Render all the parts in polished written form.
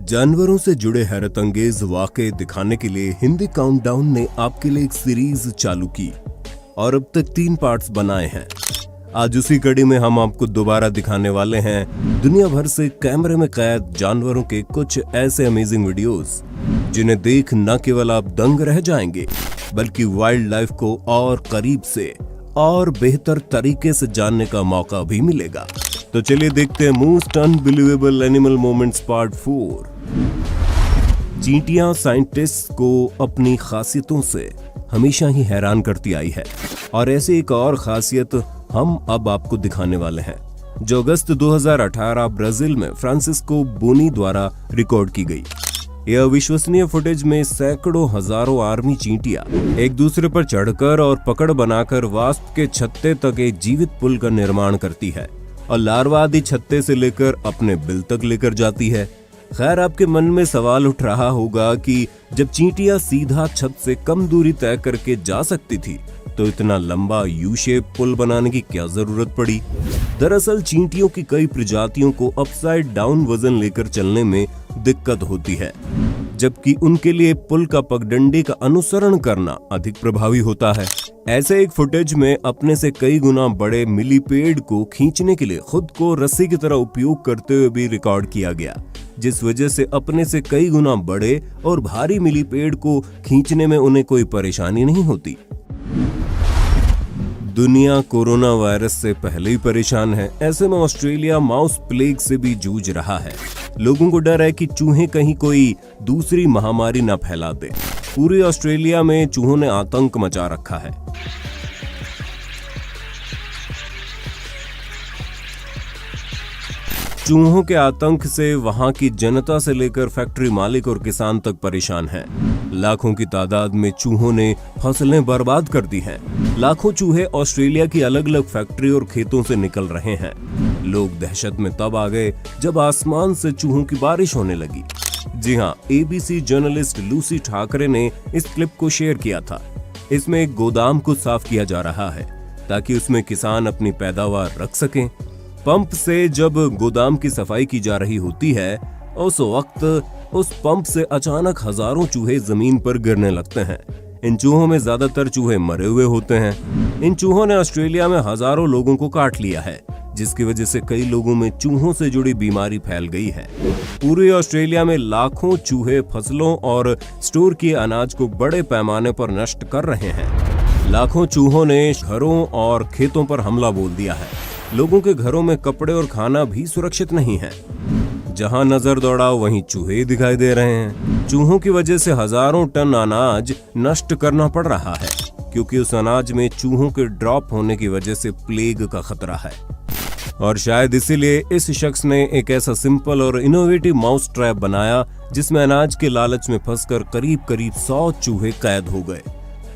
जानवरों से जुड़े हैरतअंगेज वाकये दिखाने के लिए हिंदी काउंटडाउन ने आपके लिए एक सीरीज चालू की और अब तक 3 पार्ट्स बनाए हैं। आज उसी कड़ी में हम आपको दोबारा दिखाने वाले हैं दुनिया भर से कैमरे में कैद जानवरों के कुछ ऐसे अमेजिंग वीडियोस जिन्हें देख न केवल आप दंग रह जाएंगे बल्कि वाइल्ड लाइफ को और करीब से और बेहतर तरीके से जानने का मौका भी मिलेगा। तो चलिए देखते हैं most unbelievable animal moments part 4। चींटियां साइंटिस्ट को अपनी खासियतों से हमेशा ही हैरान करती आई है और ऐसी एक और खासियत हम अब आपको दिखाने वाले हैं जो अगस्त 2018 ब्राजील में फ्रांसिस्को बोनी द्वारा रिकॉर्ड की गई। यह अविश्वसनीय फुटेज में सैकड़ों हजारों आर्मी चींटियां एक दूसरे पर चढ़कर और पकड़ बनाकर वास्प के छत्ते तक एक जीवित पुल का निर्माण करती है और लार्वा आदि छत्ते से लेकर अपने बिल तक लेकर जाती है। खैर, आपके मन में सवाल उठ रहा होगा कि जब चींटियां सीधा छत से कम दूरी तय करके जा सकती थी तो इतना लंबा यू शेप पुल बनाने की क्या जरूरत पड़ी। दरअसल चींटियों की कई प्रजातियों को अपसाइड डाउन वजन लेकर चलने में दिक्कत होती है, जबकि उनके लिए पुल का पगडंडी का अनुसरण करना अधिक प्रभावी होता है। ऐसे एक फुटेज में अपने से कई गुना बड़े मिलीपेड को खींचने के लिए खुद को रस्सी की तरह उपयोग करते हुए भी रिकॉर्ड किया गया, जिस वजह से अपने से कई गुना बड़े और भारी मिलीपेड को खींचने में उन्हें कोई परेशानी नहीं होती। दुनिया कोरोना वायरस से पहले ही परेशान है, ऐसे में ऑस्ट्रेलिया माउस प्लेग से भी जूझ रहा है। लोगों को डर है कि चूहे कहीं कोई दूसरी महामारी न फैला दे। पूरे ऑस्ट्रेलिया में चूहों ने आतंक मचा रखा है। चूहों के आतंक से वहां की जनता से लेकर फैक्ट्री मालिक और किसान तक परेशान हैं। लाखों की तादाद में चूहों ने फसलें बर्बाद कर दी हैं। लाखों चूहे ऑस्ट्रेलिया की अलग अलग फैक्ट्री और खेतों से निकल रहे हैं। लोग दहशत में तब आ गए जब आसमान से चूहों की बारिश होने लगी। जी हाँ, ABC जर्नलिस्ट लूसी ठाकरे ने इस क्लिप को शेयर किया था। इसमें एक गोदाम को साफ किया जा रहा है ताकि उसमें किसान अपनी पैदावार रख सकें। पंप से जब गोदाम की सफाई की जा रही होती है उस वक्त उस पंप से अचानक हजारों चूहे जमीन पर गिरने लगते हैं। इन चूहों में ज्यादातर चूहे मरे हुए होते हैं। इन चूहों ने ऑस्ट्रेलिया में हजारों लोगों को काट लिया है, जिसकी वजह से कई लोगों में चूहों से जुड़ी बीमारी फैल गई है। पूरे ऑस्ट्रेलिया में लाखों चूहे फसलों और स्टोर किए अनाज को बड़े पैमाने पर नष्ट कर रहे हैं। लाखों चूहों ने घरों और खेतों पर हमला बोल दिया है। लोगों के घरों में कपड़े और खाना भी सुरक्षित नहीं है। जहां नजर दौड़ाओ वहीं चूहे दिखाई दे रहे हैं। चूहों की वजह से हजारों टन अनाज नष्ट करना पड़ रहा है, क्योंकि उस अनाज में चूहों के ड्रॉप होने की वजह से प्लेग का खतरा है। और शायद इसीलिए इस शख्स ने एक ऐसा सिंपल और इनोवेटिव माउस ट्रैप बनाया जिसमें अनाज के लालच में फंसकर करीब 100 चूहे कैद हो गए।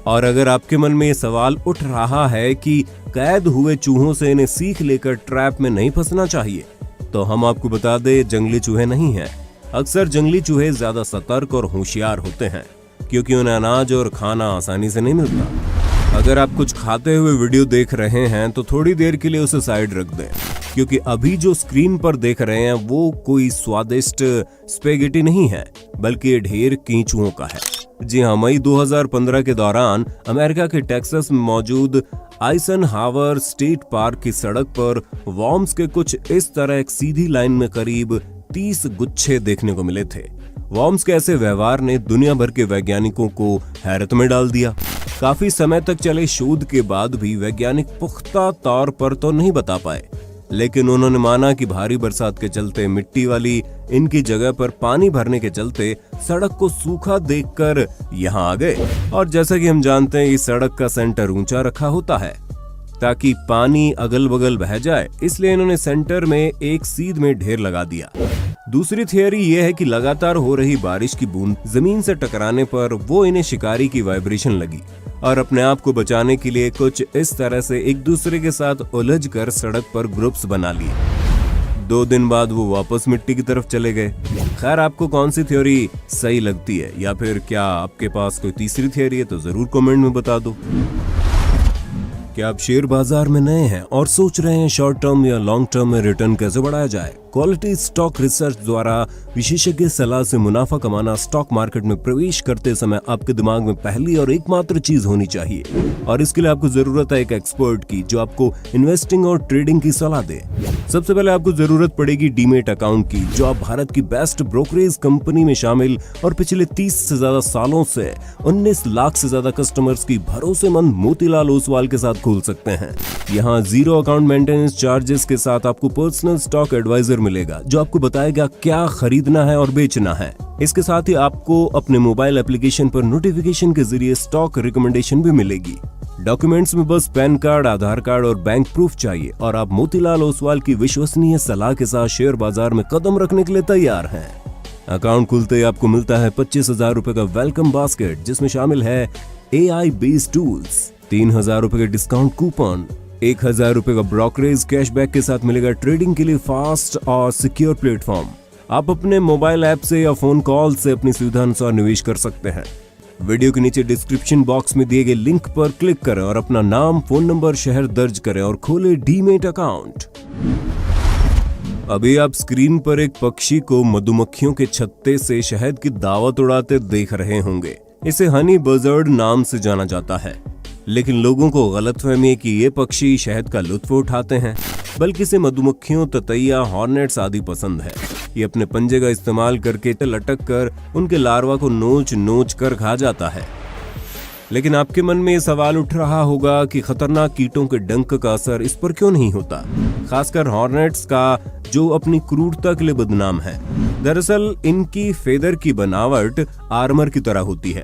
और अगर आपके मन में ये सवाल उठ रहा है कि कैद हुए चूहों से इन्हें सीख लेकर ट्रैप में नहीं फंसना चाहिए, तो हम आपको बता दें, जंगली चूहे नहीं हैं। अक्सर जंगली चूहे ज्यादा सतर्क और होशियार होते हैं, क्योंकि उन्हें अनाज और खाना आसानी से नहीं मिलता। अगर आप कुछ खाते हुए वीडियो देख रहे हैं तो थोड़ी देर के लिए उसे साइड रख दें, क्योंकि अभी जो स्क्रीन पर देख रहे हैं वो कोई स्वादिष्ट स्पेगेटी नहीं है, बल्कि ये ढेर कीचुओं का है। जी हाँ, मई 2015 के दौरान अमेरिका के टेक्सास में मौजूद आइजनहावर स्टेट पार्क की सड़क पर वॉर्म्स के कुछ इस तरह एक सीधी लाइन में करीब 30 गुच्छे देखने को मिले थे। वॉर्म्स के ऐसे व्यवहार ने दुनिया भर के वैज्ञानिकों को हैरत में डाल दिया। काफी समय तक चले शोध के बाद भी वैज्ञानिक पुख्ता तौर पर तो नहीं बता पाए, लेकिन उन्होंने माना कि भारी बरसात के चलते मिट्टी वाली इनकी जगह पर पानी भरने के चलते सड़क को सूखा देखकर यहाँ आ गए। और जैसा कि हम जानते हैं, इस सड़क का सेंटर ऊंचा रखा होता है ताकि पानी अगल बगल बह जाए, इसलिए इन्होंने सेंटर में एक सीध में ढेर लगा दिया। दूसरी थियरी यह है कि लगातार हो रही बारिश की बूंद जमीन से टकराने पर वो इन्हें शिकारी की वाइब्रेशन लगी और अपने आप को बचाने के लिए कुछ इस तरह से एक दूसरे के साथ उलझ कर सड़क पर ग्रुप्स बना लिए। 2 दिन बाद वो वापस मिट्टी की तरफ चले गए। खैर, आपको कौन सी थ्योरी सही लगती है, या फिर क्या आपके पास कोई तीसरी थ्योरी है तो जरूर कमेंट में बता दो। क्या आप शेयर बाजार में नए हैं और सोच रहे हैं शॉर्ट टर्म या लॉन्ग टर्म में रिटर्न कैसे बढ़ाया जाए? क्वालिटी स्टॉक रिसर्च द्वारा विशेषज्ञ सलाह से मुनाफा कमाना स्टॉक मार्केट में प्रवेश करते समय आपके दिमाग में पहली और एकमात्र चीज होनी चाहिए, और इसके लिए आपको जरूरत है एक एक्सपर्ट की जो आपको इन्वेस्टिंग और ट्रेडिंग की सलाह दे। सबसे पहले आपको जरूरत पड़ेगी डीमेट अकाउंट की, जो आप भारत की बेस्ट ब्रोकरेज कंपनी में शामिल और पिछले 30 से ज्यादा सालों से 19 लाख से ज्यादा कस्टमर्स की भरोसेमंद मोतीलाल ओसवाल के साथ खोल सकते हैं। यहाँ 0 अकाउंट मेंटेनेंस चार्जेस के साथ आपको पर्सनल स्टॉक एडवाइजर मिलेगा जो आपको बताएगा क्या खरीदना है और बेचना है। इसके साथ ही आपको अपने मोबाइल एप्लीकेशन पर नोटिफिकेशन के जरिए स्टॉक रिकमेंडेशन भी मिलेगी। डॉक्यूमेंट्स में बस पैन कार्ड, आधार कार्ड और बैंक प्रूफ चाहिए और आप मोतीलाल ओसवाल की विश्वसनीय सलाह के साथ शेयर बाजार में कदम रखने के लिए तैयार हैं। अकाउंट खुलते ही आपको मिलता है 25,000 रुपए का वेलकम बास्केट, जिसमें शामिल है AI बेस्ड टूल्स, 3,000 रुपए के डिस्काउंट कूपन, 1,000 रुपए का ब्रोकरेज कैशबैक के साथ मिलेगा ट्रेडिंग के लिए फास्ट और सिक्योर प्लेटफॉर्म। आप अपने मोबाइल ऐप से या फोन कॉल से अपनी सुविधा अनुसार निवेश कर सकते हैं। वीडियो के नीचे डिस्क्रिप्शन बॉक्स में दिए गए लिंक पर क्लिक करें और अपना नाम, फोन नंबर, शहर दर्ज करें और खोलें डीमेट अकाउंट। अभी आप स्क्रीन पर एक पक्षी को मधुमक्खियों के छत्ते से शहद की दावत उड़ाते देख रहे होंगे। इसे हनी बजर्ड नाम से जाना जाता है, लेकिन लोगों को गलतफहमी है कि ये पक्षी शहद का लुत्फ उठाते हैं, बल्कि इसे मधुमक्खियों, ततैया, हॉर्नेट्स आदि पसंद है। ये अपने पंजे का इस्तेमाल करके लटक कर उनके लार्वा को नोच नोच कर खा जाता है। लेकिन आपके मन में ये सवाल उठ रहा होगा कि खतरनाक कीटों के डंक का असर इस पर क्यों नहीं होता, खासकर हॉर्नेट्स का, जो अपनी क्रूरता के लिए बदनाम है। दरअसल इनकी फेदर की बनावट आर्मर की तरह होती है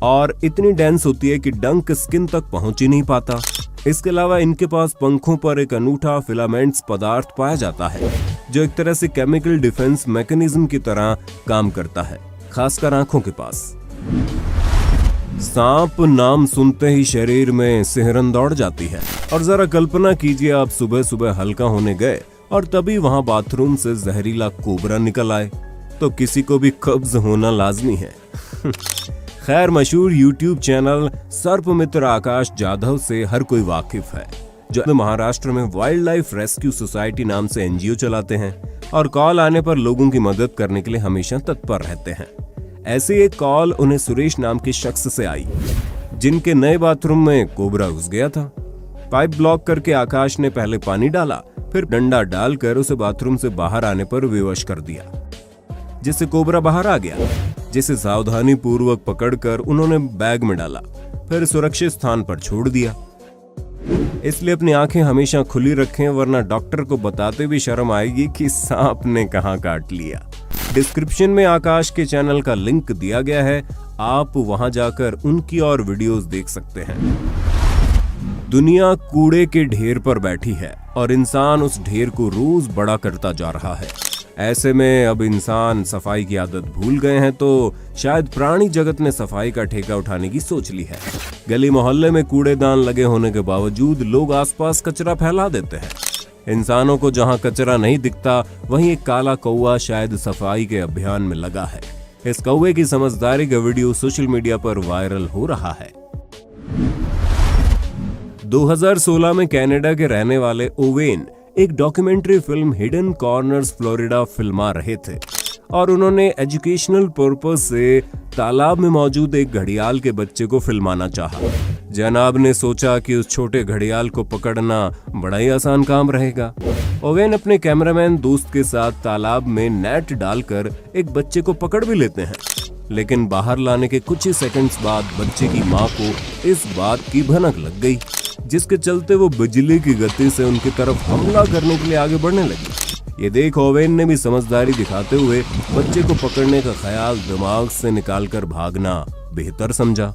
और इतनी डेंस होती है कि डंक स्किन तक पहुंच ही नहीं पाता। इसके अलावा इनके पास पंखों पर एक अनूठा फिलामेंट्स पदार्थ पाया जाता है, जो एक तरह से केमिकल डिफेंस मैकेनिज्म की तरह काम करता है, खासकर आंखों के पास। सांप नाम सुनते ही शरीर में सिहरन दौड़ जाती है, और जरा कल्पना कीजिए आप सुबह सुबह हल्का होने गए और तभी वहां बाथरूम से जहरीला कोबरा निकल आए, तो किसी को भी कब्ज होना लाजमी है। खैर, मशहूर YouTube चैनल सर्प मित्र आकाश जाधव से हर कोई वाकिफ है, जो महाराष्ट्र में वाइल्ड लाइफ रेस्क्यू सोसाइटी नाम से NGO चलाते हैं और कॉल आने पर लोगों की मदद करने के लिए हमेशा तत्पर रहते हैं। ऐसे एक कॉल उन्हें सुरेश नाम के शख्स से आई, जिनके नए बाथरूम में कोबरा घुस गया था। पाइप ब्लॉक करके आकाश ने पहले पानी डाला, फिर डंडा डालकर उसे बाथरूम से बाहर आने पर विवश कर दिया, जिससे कोबरा बाहर आ गया, जिसे सावधानी पूर्वक पकड़कर उन्होंने बैग में डाला, फिर सुरक्षित स्थान पर छोड़ दिया। इसलिए अपनी आंखें हमेशा खुली रखें, वरना डॉक्टर को बताते भी शर्म आएगी कि सांप ने कहां काट लिया। डिस्क्रिप्शन में आकाश के चैनल का लिंक दिया गया है, आप वहां जाकर उनकी और वीडियोस देख सकते हैं। दुनिया कूड़े के ढेर पर बैठी है और इंसान उस ढेर को रोज बड़ा करता जा रहा है। ऐसे में अब इंसान सफाई की आदत भूल गए हैं, तो शायद प्राणी जगत ने सफाई का ठेका उठाने की सोच ली है। गली मोहल्ले में कूड़ेदान लगे होने के बावजूद लोग आसपास कचरा फैला देते हैं। इंसानों को जहां कचरा नहीं दिखता, वहीं एक काला कौवा शायद सफाई के अभियान में लगा है। इस कौवे की समझदारी का वीडियो सोशल मीडिया पर वायरल हो रहा है। 2016 में कनाडा के रहने वाले ओवेन एक documentary film hidden corners Florida फिल्मा रहे थे, और उन्होंने एजुकेशनल पर्पस से तालाब में मौजूद एक घड़ियाल के बच्चे को फिल्माना चाहा। जनाब ने सोचा कि उस छोटे घड़ियाल को पकड़ना बड़ा ही आसान काम रहेगा। ओवेन अपने कैमरामैन दोस्त के साथ तालाब में नेट डालकर एक बच्चे को पकड़ भी लेते हैं, लेकिन बाहर लाने के कुछ ही सेकंड्स बाद बच्चे की मां को इस बात की भनक लग गई, जिसके चलते वो बिजली की गति से उनकी तरफ हमला करने के लिए आगे बढ़ने लगी। ये देख ओवेन ने भी समझदारी दिखाते हुए बच्चे को पकड़ने का ख्याल दिमाग से निकालकर भागना बेहतर समझा।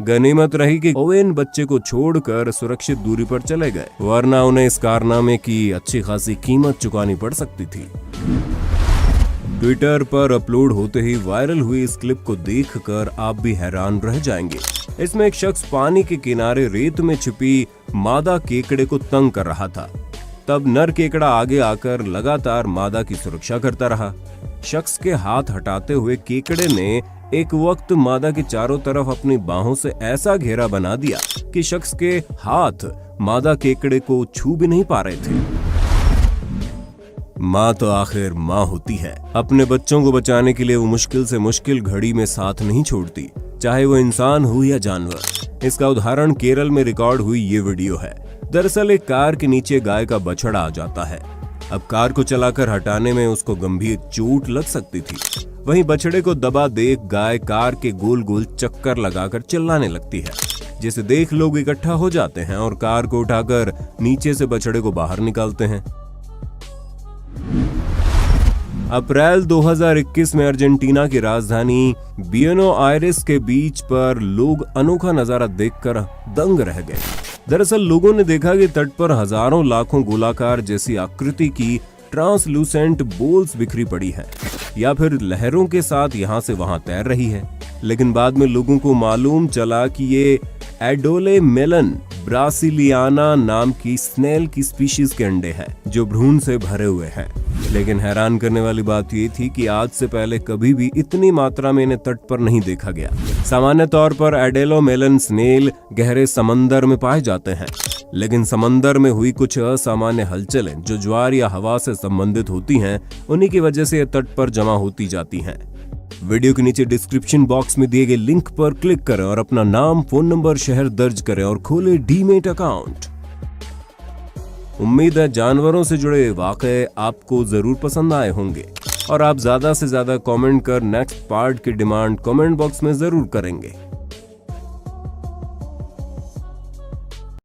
गनीमत रही कि ओवेन बच्चे को छोड़कर सुरक्षित दूरी पर चले गए, वरना उन्हें इस कारनामे की अच्छी खासी कीमत चुकानी पड़ सकती थी। ट्विटर पर अपलोड होते ही वायरल हुई इस क्लिप को देखकर आप भी हैरान रह जाएंगे। इसमें एक शख्स पानी के किनारे रेत में छिपी मादा केकड़े को तंग कर रहा था। तब नर केकड़ा आगे आकर लगातार मादा की सुरक्षा करता रहा। शख्स के हाथ हटाते हुए केकड़े ने एक वक्त मादा के चारों तरफ अपनी बाहों से ऐसा घेरा बना दिया कि शख्स के हाथ मादा केकड़े को छू भी नहीं पा रहे थे। माँ तो आखिर माँ होती है। अपने बच्चों को बचाने के लिए वो मुश्किल से मुश्किल घड़ी में साथ नहीं छोड़ती, चाहे वो इंसान हो या जानवर। इसका उदाहरण केरल में रिकॉर्ड हुई ये वीडियो है। दरअसल एक कार के नीचे गाय का बछड़ा आ जाता है। अब कार को चलाकर हटाने में उसको गंभीर चोट लग सकती थी। वहीं बछड़े को दबा देख गाय कार के गोल गोल चक्कर लगाकर चिल्लाने लगती है, जिसे देख लोग इकट्ठा हो जाते हैं और कार को उठाकर नीचे से बछड़े को बाहर निकालते हैं। अप्रैल 2021 में अर्जेंटीना की राजधानी ब्यूनोस आयरेस के बीच पर लोग अनोखा नजारा देखकर दंग रह गए। दरअसल लोगों ने देखा कि तट पर हजारों लाखों गोलाकार जैसी आकृति की ट्रांसलूसेंट बोल्स बिखरी पड़ी है या फिर लहरों के साथ यहां से वहां तैर रही है। लेकिन बाद में लोगों को मालूम चला कि ये एडोलेमेलन ब्रासिलियाना नाम की स्नेल की स्पीशीज के अंडे हैं, जो भ्रूण से भरे हुए हैं। लेकिन हैरान करने वाली बात ये थी कि आज से पहले कभी भी इतनी मात्रा में इन्हें तट पर नहीं देखा गया। सामान्य तौर पर एडोलेमेलन स्नेल गहरे समंदर में पाए जाते हैं, लेकिन समंदर में हुई कुछ असामान्य हलचलें जो ज्वार या हवा से संबंधित होती हैं, उन्हीं की वजह से ये तट पर जमा होती जाती हैं। वीडियो के नीचे डिस्क्रिप्शन बॉक्स में दिए गए लिंक पर क्लिक करें और अपना नाम, फोन नंबर, शहर दर्ज करें और खोलें डीमेट अकाउंट। उम्मीद है जानवरों से जुड़े वाकये आपको जरूर पसंद आए होंगे और आप ज्यादा से ज्यादा कमेंट कर नेक्स्ट पार्ट की डिमांड कमेंट बॉक्स में जरूर करेंगे।